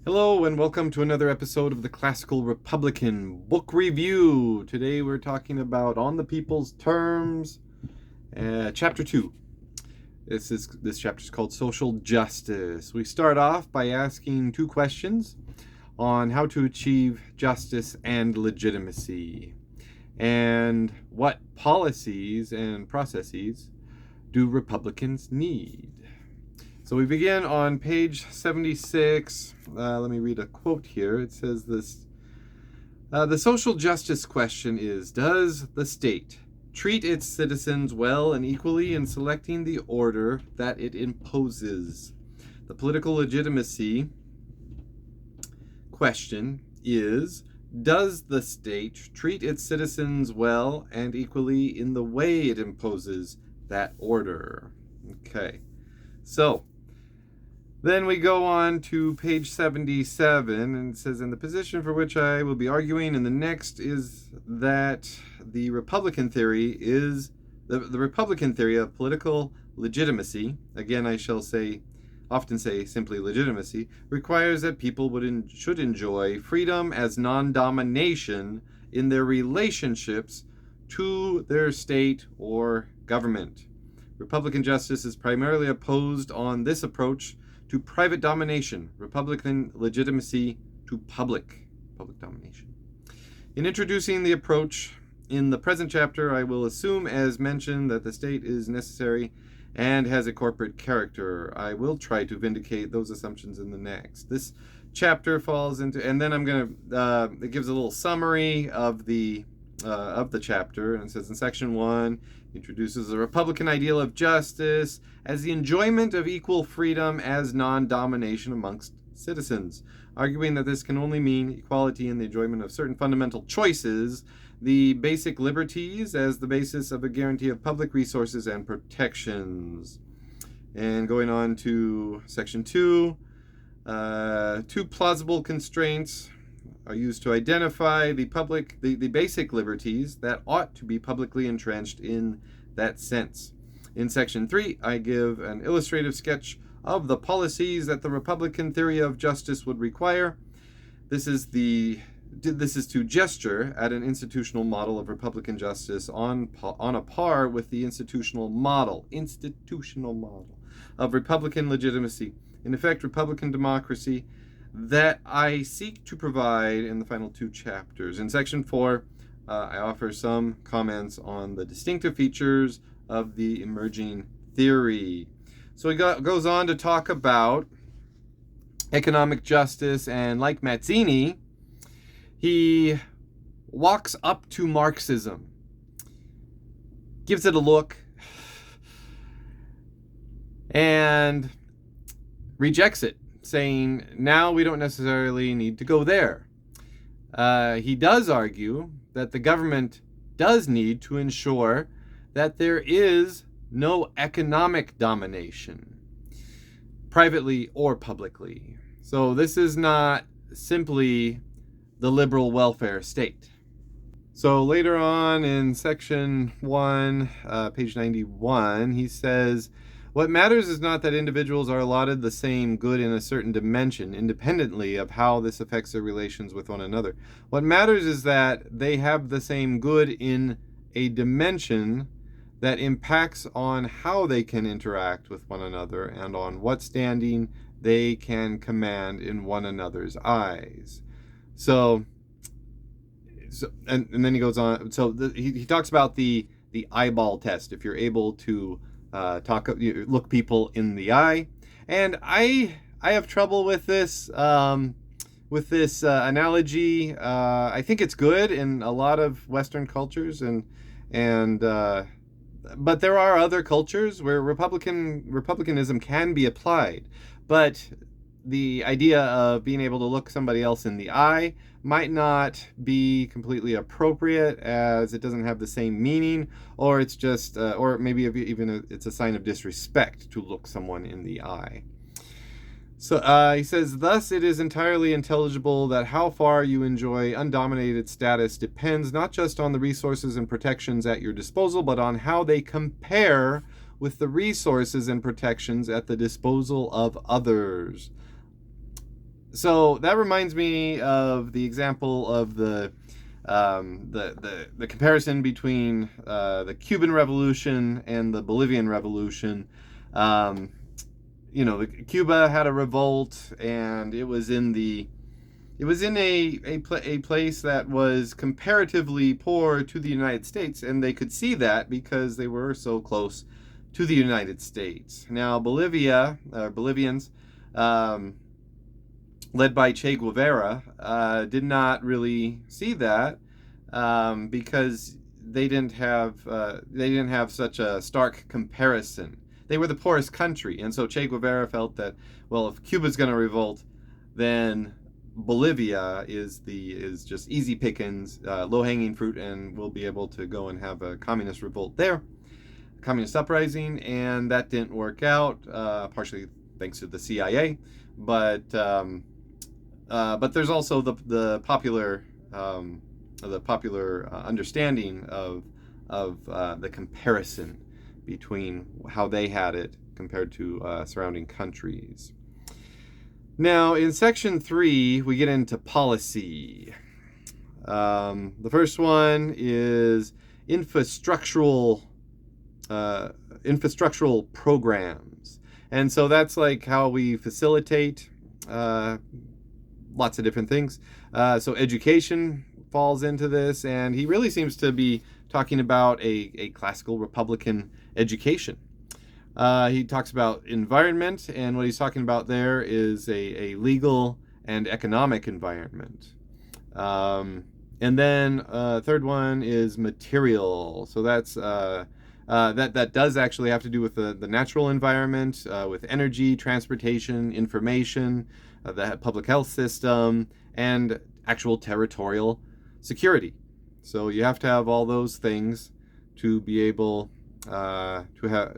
Hello and welcome to another episode of the Classical Republican Book Review. Today we're talking about On the People's Terms, Chapter 2. This chapter is called Social Justice. We start off by asking two questions on how to achieve justice and legitimacy, and what policies and processes do Republicans need. So we begin on page 76. Let me read a quote here. It says this: the social justice question is, does the state treat its citizens well and equally in selecting the order that it imposes? The political legitimacy question is, does the state treat its citizens well and equally in the way it imposes that order? Okay, so then we go on to page 77, and it says, and the position for which I will be arguing in the next is that the Republican theory is the Republican theory of political legitimacy. Again, I shall often say simply legitimacy, requires that people should enjoy freedom as non-domination in their relationships to their state or government. Republican justice is primarily opposed on this approach to private domination, Republican legitimacy to public domination. In introducing the approach in the present chapter, I will assume, as mentioned, that the state is necessary and has a corporate character. I will try to vindicate those assumptions in the next. This chapter falls into, and then I'm going to, it gives a little summary of the chapter, and it says in section 1, introduces the Republican ideal of justice as the enjoyment of equal freedom as non-domination amongst citizens, arguing that this can only mean equality in the enjoyment of certain fundamental choices, the basic liberties as the basis of a guarantee of public resources and protections. And going on to section 2, two plausible constraints are used to identify the basic liberties that ought to be publicly entrenched in that sense. In section 3, I give an illustrative sketch of the policies that the Republican theory of justice would require. This is to gesture at an institutional model of Republican justice on a par with the institutional model of Republican legitimacy. In effect, Republican democracy that I seek to provide in the final two chapters. In section 4, I offer some comments on the distinctive features of the emerging theory. So he goes on to talk about economic justice, and like Mazzini, he walks up to Marxism, gives it a look, and rejects it, saying, now we don't necessarily need to go there. He does argue that the government does need to ensure that there is no economic domination, privately or publicly. So this is not simply the liberal welfare state. So later on in section 1, page 91, he says, what matters is not that individuals are allotted the same good in a certain dimension, independently of how this affects their relations with one another. What matters is that they have the same good in a dimension that impacts on how they can interact with one another and on what standing they can command in one another's eyes. So and then he goes on. So he talks about the eyeball test. If you're able to look people in the eye, and I have trouble with this analogy. I think it's good in a lot of Western cultures, but there are other cultures where republicanism can be applied. But the idea of being able to look somebody else in the eye might not be completely appropriate, as it doesn't have the same meaning, or it's just, or maybe even it's a sign of disrespect to look someone in the eye. So he says, thus it is entirely intelligible that how far you enjoy undominated status depends not just on the resources and protections at your disposal, but on how they compare with the resources and protections at the disposal of others. So that reminds me of the example of the comparison between the Cuban Revolution and the Bolivian Revolution. Um, Cuba had a revolt, and it was in a place that was comparatively poor to the United States, and they could see that because they were so close to the United States. Now, Bolivians, um, led by Che Guevara, did not really see that because they didn't have such a stark comparison. They were the poorest country, and so Che Guevara felt that, well, if Cuba's going to revolt, then Bolivia is just easy pickings, low hanging fruit, and we'll be able to go and have a communist revolt there, communist uprising, and that didn't work out, partially thanks to the CIA, but there's also the popular understanding of the comparison between how they had it compared to surrounding countries. Now, in section 3, we get into policy. The first one is infrastructural programs. And so that's like how we facilitate lots of different things. So education falls into this, and he really seems to be talking about a classical Republican education. He talks about environment, and what he's talking about there is a legal and economic environment. And then third one is material. So that's that does actually have to do with the natural environment, with energy, transportation, information, the public health system, and actual territorial security. So you have to have all those things to be able to have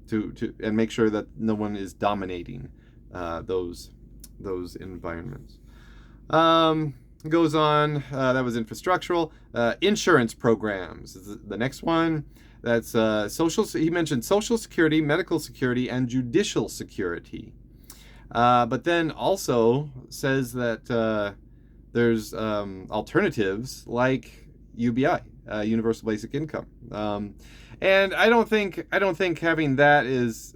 to and make sure that no one is dominating those environments. Goes on. That was infrastructural. Insurance programs. The next one. That's social. He mentioned social security, medical security, and judicial security. But then also says that there's alternatives like UBI, Universal Basic Income, and I don't think having that as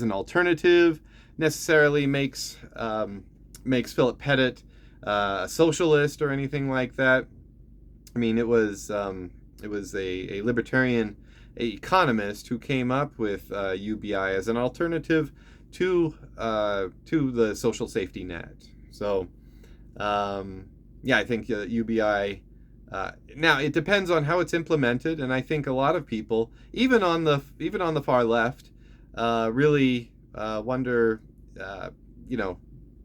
an alternative necessarily makes Philip Pettit a socialist or anything like that. I mean, it was a libertarian economist who came up with UBI as an alternative to the social safety net. So, I think UBI. Now it depends on how it's implemented, and I think a lot of people, even on the far left, really wonder,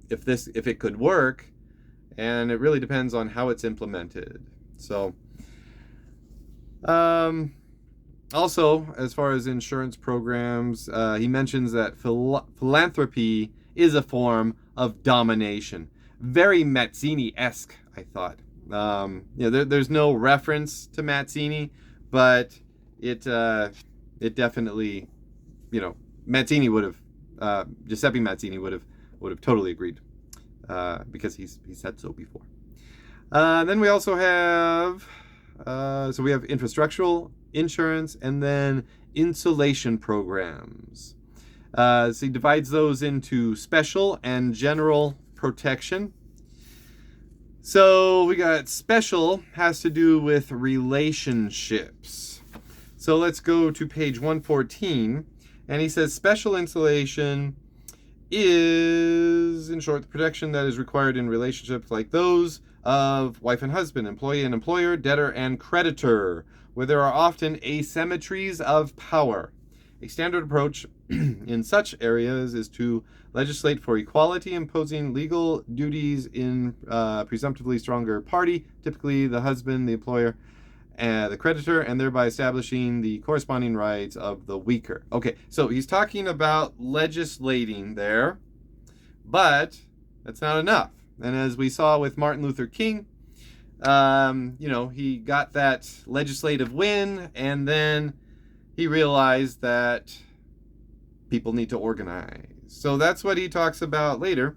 if it could work, and it really depends on how it's implemented. So. Also, as far as insurance programs, he mentions that philanthropy is a form of domination. Very Mazzini-esque, I thought. There's no reference to Mazzini, but it definitely, Mazzini would have, Giuseppe Mazzini would have totally agreed, because he said so before. Then we also have. So we have infrastructural, insurance, and then insulation programs. So he divides those into special and general protection. So we got special has to do with relationships. So let's go to page 114, and he says special insulation is, in short, the protection that is required in relationships like those of wife and husband, employee and employer, debtor and creditor, where there are often asymmetries of power. A standard approach in such areas is to legislate for equality, imposing legal duties in presumptively stronger party, typically the husband, the employer, and the creditor, and thereby establishing the corresponding rights of the weaker. Okay, so he's talking about legislating there, but that's not enough. And as we saw with Martin Luther King, he got that legislative win, and then he realized that people need to organize. So that's what he talks about later.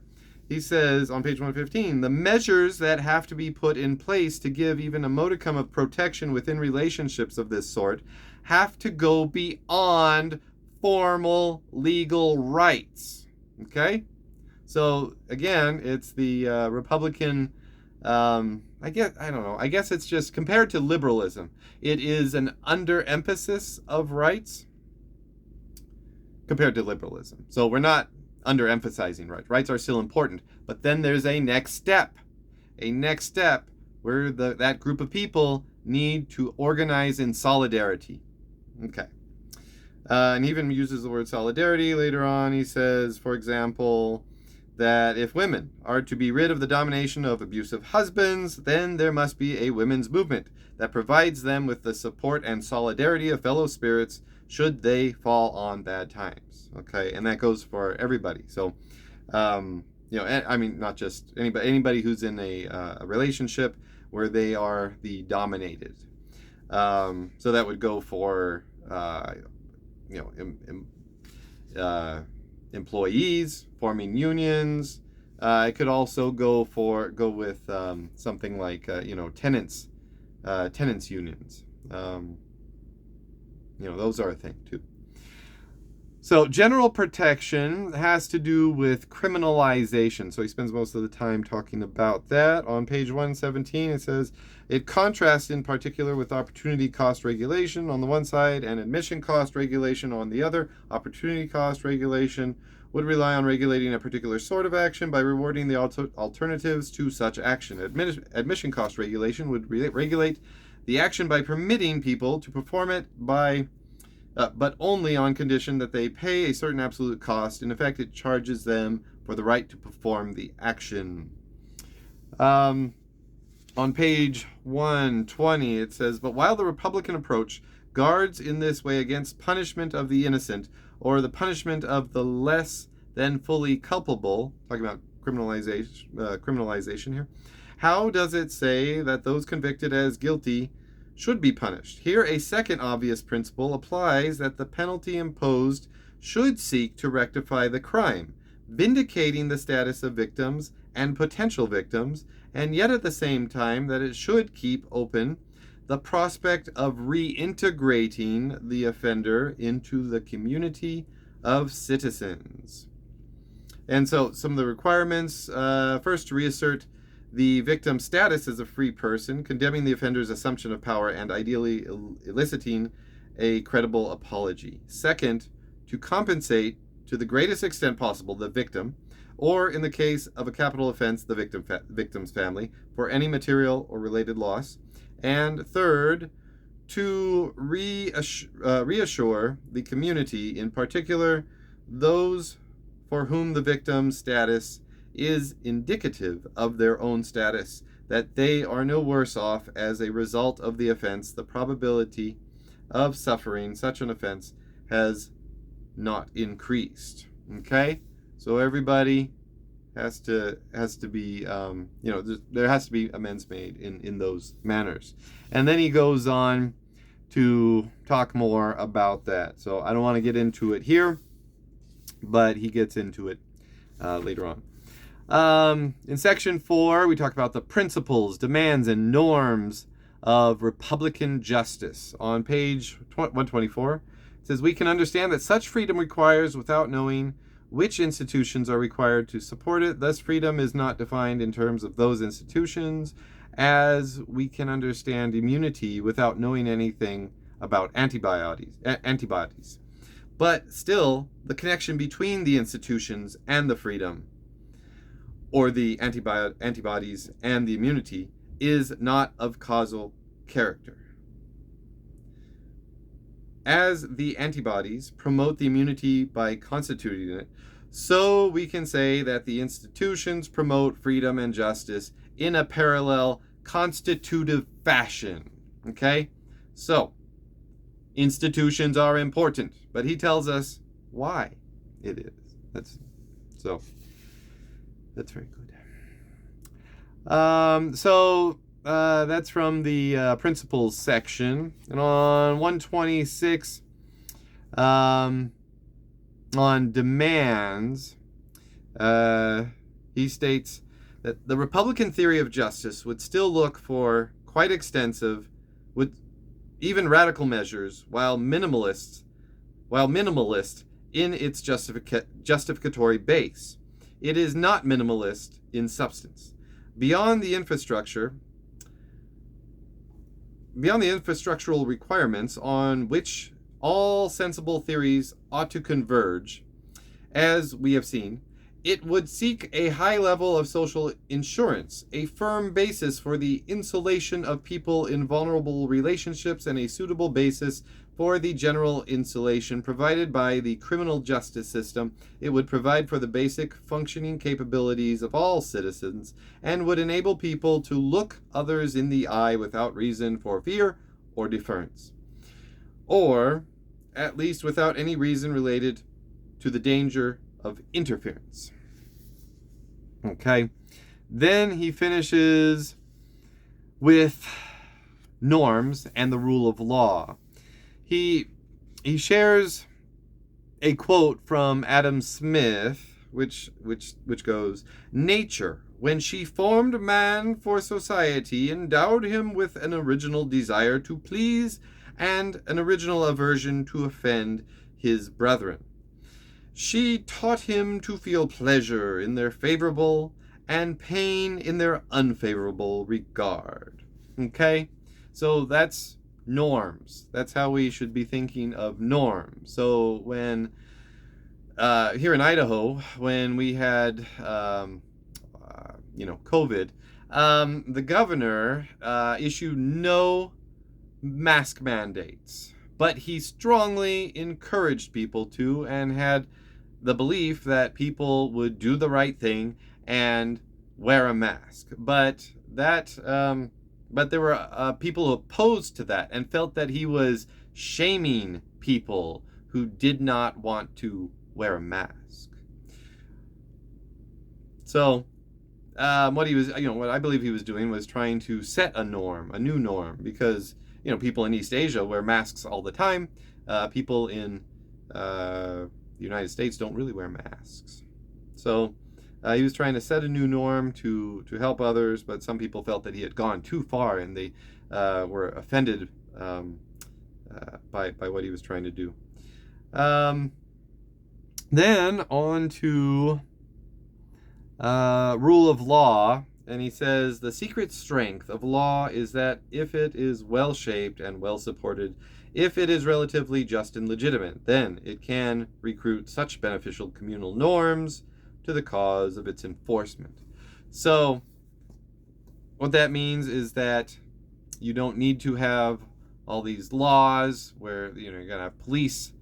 He says on page 115, the measures that have to be put in place to give even a modicum of protection within relationships of this sort have to go beyond formal legal rights. Okay? So again, it's the Republican, I don't know. I guess it's just compared to liberalism. It is an underemphasis of rights compared to liberalism. So we're not underemphasizing rights. Rights are still important, but then there's a next step. A next step where that group of people need to organize in solidarity. Okay. And he even uses the word solidarity later on. He says, for example, that if women are to be rid of the domination of abusive husbands, then there must be a women's movement that provides them with the support and solidarity of fellow spirits should they fall on bad times. Okay, and that goes for everybody. So, I mean, not just anybody who's in a relationship where they are the dominated. So that would go for, employees forming unions. It could also go with something like tenants unions. Those are a thing too. So general protection has to do with criminalization. So he spends most of the time talking about that. On page 117, it says, it contrasts in particular with opportunity cost regulation on the one side and admission cost regulation on the other. Opportunity cost regulation would rely on regulating a particular sort of action by rewarding the alternatives to such action. Admission cost regulation would regulate the action by permitting people to perform it but only on condition that they pay a certain absolute cost. In effect, it charges them for the right to perform the action. On page 120, it says, but while the Republican approach guards in this way against punishment of the innocent or the punishment of the less than fully culpable, talking about criminalization here, how does it say that those convicted as guilty should be punished? Here, a second obvious principle applies, that the penalty imposed should seek to rectify the crime, vindicating the status of victims and potential victims, and yet at the same time that it should keep open the prospect of reintegrating the offender into the community of citizens. And so some of the requirements, first, to reassert the victim's status as a free person, condemning the offender's assumption of power and ideally eliciting a credible apology. Second, to compensate to the greatest extent possible the victim, or in the case of a capital offense, the victim's family, for any material or related loss. And third, to reassure the community, in particular those for whom the victim's status is indicative of their own status, that they are no worse off as a result of the offense. The probability of suffering such an offense has not increased. Okay, so everybody has to be there has to be amends made in those manners. And then he goes on to talk more about that. So I don't want to get into it here, but he gets into it later on. In section 4, we talk about the principles, demands, and norms of Republican justice. On page 124, it says, we can understand that such freedom requires without knowing which institutions are required to support it. Thus, freedom is not defined in terms of those institutions, as we can understand immunity without knowing anything about antibodies. But still, the connection between the institutions and the freedom, or the antibodies and the immunity, is not of causal character. As the antibodies promote the immunity by constituting it, so we can say that the institutions promote freedom and justice in a parallel constitutive fashion. Okay? So, institutions are important, but he tells us why it is. That's very good. That's from the principles section. And on 126, on demands, he states that the Republican theory of justice would still look for quite extensive, with even radical measures, while minimalist in its justificatory base. It is not minimalist in substance. Beyond the infrastructural requirements on which all sensible theories ought to converge, as we have seen, it would seek a high level of social insurance, a firm basis for the insulation of people in vulnerable relationships, and a suitable basis for the general insulation provided by the criminal justice system. It would provide for the basic functioning capabilities of all citizens, and would enable people to look others in the eye without reason for fear or deference, or at least without any reason related to the danger of interference. Okay. Then he finishes with norms and the rule of law. He shares a quote from Adam Smith, which goes, "Nature, when she formed man for society, endowed him with an original desire to please and an original aversion to offend his brethren. She taught him to feel pleasure in their favorable and pain in their unfavorable regard." Okay? So that's norms. That's how we should be thinking of norms. So when, here in Idaho, when we had, COVID, the governor issued no mask mandates, but he strongly encouraged people to, and had the belief that people would do the right thing and wear a mask. But there were people who opposed to that and felt that he was shaming people who did not want to wear a mask. So what I believe he was doing was trying to set a new norm, because people in East Asia wear masks all the time. People in the United States don't really wear masks. So he was trying to set a new norm to help others, but some people felt that he had gone too far, and they were offended by what he was trying to do. Then on to rule of law, and he says, "The secret strength of law is that if it is well shaped and well supported, if it is relatively just and legitimate, then it can recruit such beneficial communal norms to the cause of its enforcement." So what that means is that you don't need to have all these laws where you're going to have police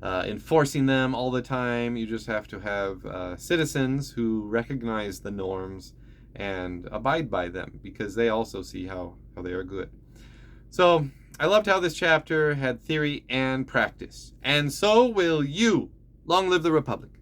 enforcing them all the time. You just have to have citizens who recognize the norms and abide by them, because they also see how they are good. So I loved how this chapter had theory and practice, and so will you. Long live the Republic.